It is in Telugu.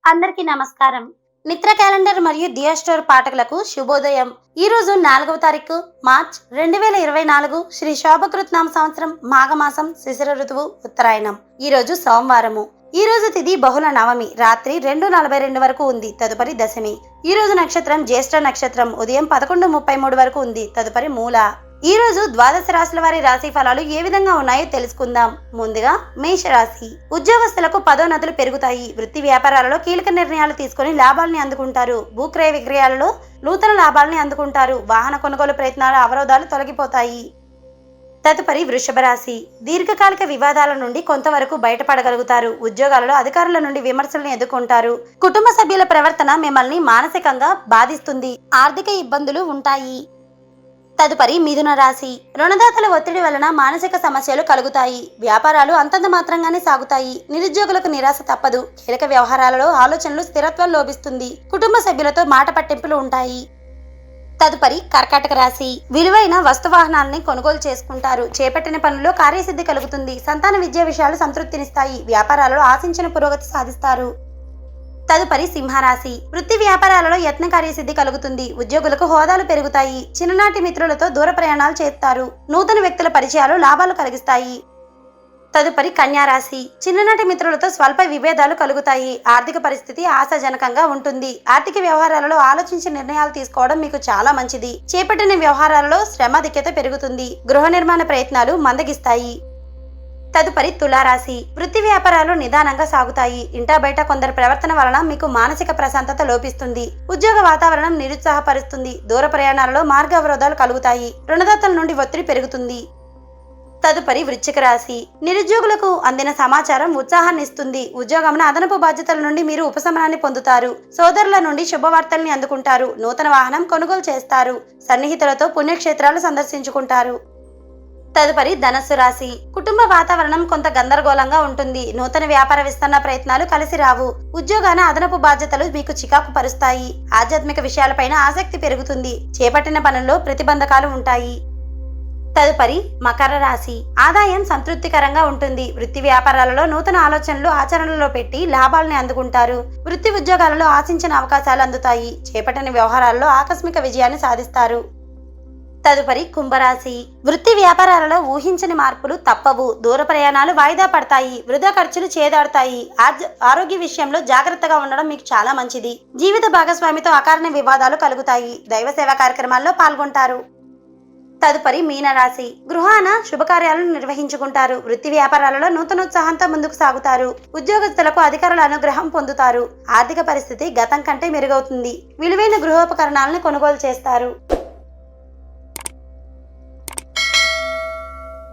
అందరికీ నమస్కారం. మిత్ర క్యాలెండర్ మరియు దియా స్టోర్ పాఠకులకు శుభోదయం. ఈ రోజు 4వ తారీఖు మార్చ్ 2024 శ్రీ శోభకృత్ నామ సంవత్సరం మాఘమాసం శిశిర ఋతువు ఉత్తరాయణం. ఈ రోజు సోమవారము. ఈ రోజు తిథి బహుళ నవమి రాత్రి 2:42 వరకు ఉంది. తదుపరి దశమి. ఈ రోజు నక్షత్రం జ్యేష్ఠ నక్షత్రం ఉదయం 11:33 వరకు ఉంది. తదుపరి మూల. ఈ రోజు ద్వాదశ రాశుల వారి రాశి ఫలాలు ఏ విధంగా ఉన్నాయో తెలుసుకుందాం. ముందుగా మేషరాశి. ఉద్యోగస్తులకు పదోన్నతులు పెరుగుతాయి. వృత్తి వ్యాపారాలలో కీలక నిర్ణయాలు తీసుకుని లాభాలని అందుకుంటారు. భూక్రయ విక్రయాలలో నూతన లాభాలని అందుకుంటారు. వాహన కొనుగోలు ప్రయత్నాల అవరోధాలు తొలగిపోతాయి. తదుపరి వృషభ రాశి. దీర్ఘకాలిక వివాదాల నుండి కొంతవరకు బయటపడగలుగుతారు. ఉద్యోగాలలో అధికారుల నుండి విమర్శలను ఎదుర్కొంటారు. కుటుంబ సభ్యుల ప్రవర్తన మిమ్మల్ని మానసికంగా బాధిస్తుంది. ఆర్థిక ఇబ్బందులు ఉంటాయి. తదుపరి మిథున రాశి. రుణదాతల ఒత్తిడి వలన మానసిక సమస్యలు కలుగుతాయి. వ్యాపారాలు అంతంత మాత్రంగానే సాగుతాయి. నిరుద్యోగులకు నిరాశ తప్పదు. కీలక వ్యవహారాలలో ఆలోచనలు స్థిరత్వం లోపిస్తుంది. కుటుంబ సభ్యులతో మాట పట్టింపులు ఉంటాయి. తదుపరి కర్కాటక రాశి. విలువైన వస్తువాహనాలని కొనుగోలు చేసుకుంటారు. చేపట్టిన పనుల్లో కార్యసిద్ధి కలుగుతుంది. సంతాన విద్యా విషయాలు సంతృప్తినిస్తాయి. వ్యాపారాలలో ఆశించిన పురోగతి సాధిస్తారు. తదుపరి సింహరాశి. వృత్తి వ్యాపారాలలో యత్న కార్యసిద్ధి కలుగుతుంది. ఉద్యోగులకు హోదాలు పెరుగుతాయి. చిన్ననాటి మిత్రులతో దూర ప్రయాణాలు చేస్తారు. నూతన వ్యక్తుల పరిచయాలు లాభాలు కలిగిస్తాయి. తదుపరి కన్యారాశి. చిన్ననాటి మిత్రులతో స్వల్ప విభేదాలు కలుగుతాయి. ఆర్థిక పరిస్థితి ఆశాజనకంగా ఉంటుంది. ఆర్థిక వ్యవహారాలలో ఆలోచించి నిర్ణయాలు తీసుకోవడం మీకు చాలా మంచిది. చేపట్టిన వ్యవహారాలలో శ్రమాధిక్యత పెరుగుతుంది. గృహ నిర్మాణ ప్రయత్నాలు మందగిస్తాయి. తదుపరి తులారాశి. వృత్తి వ్యాపారాలు నిదానంగా సాగుతాయి. ఇంటా బయట కొందరి ప్రవర్తన వలన మీకు మానసిక ప్రశాంతత లోపిస్తుంది. ఉద్యోగ వాతావరణం నిరుత్సాహపరుస్తుంది. దూర ప్రయాణాలలో మార్గ అవరోధాలు కలుగుతాయి. రుణదాతల నుండి ఒత్తిడి పెరుగుతుంది. తదుపరి వృశ్చిక రాశి. నిరుద్యోగులకు అందిన సమాచారం ఉత్సాహాన్ని ఇస్తుంది. ఉద్యోగమున అదనపు బాధ్యతల నుండి మీరు ఉపశమనాన్ని పొందుతారు. సోదరుల నుండి శుభవార్తల్ని అందుకుంటారు. నూతన వాహనం కొనుగోలు చేస్తారు. సన్నిహితులతో పుణ్యక్షేత్రాలు సందర్శించుకుంటారు. తదుపరి ధనస్సు రాశి. కుటుంబ వాతావరణం కొంత గందరగోళంగా ఉంటుంది. నూతన వ్యాపార విస్తరణ ప్రయత్నాలు కలిసి రావు. ఉద్యోగాన అదనపు బాధ్యతలు మీకు చికాకు పరుస్తాయి. ఆధ్యాత్మిక విషయాలపైన ఆసక్తి పెరుగుతుంది. చేపట్టిన పనుల్లో ప్రతిబంధకాలు ఉంటాయి. తదుపరి మకర రాశి. ఆదాయం సంతృప్తికరంగా ఉంటుంది. వృత్తి వ్యాపారాలలో నూతన ఆలోచనలు ఆచరణలో పెట్టి లాభాలని అందుకుంటారు. వృత్తి ఉద్యోగాలలో ఆశించిన అవకాశాలు అందుతాయి. చేపట్టిన వ్యవహారాల్లో ఆకస్మిక విజయాన్ని సాధిస్తారు. తదుపరి కుంభరాశి. వృత్తి వ్యాపారాలలో ఊహించని మార్పులు తప్పవు. దూర ప్రయాణాలు వాయిదా పడతాయి. వృధా ఖర్చులు చేదాడుతాయి. ఆరోగ్య విషయంలో జాగ్రత్తగా ఉండడం మీకు చాలా మంచిది. జీవిత భాగస్వామితో అకారణ వివాదాలు కలుగుతాయి. దైవ సేవా కార్యక్రమాల్లో పాల్గొంటారు. తదుపరి మీనరాశి. గృహాన శుభకార్యాలను నిర్వహించుకుంటారు. వృత్తి వ్యాపారాలలో నూతనోత్సాహంతో ముందుకు సాగుతారు. ఉద్యోగస్తులకు అధికారుల అనుగ్రహం పొందుతారు. ఆర్థిక పరిస్థితి గతం కంటే మెరుగవుతుంది. విలువైన గృహోపకరణాలను కొనుగోలు చేస్తారు.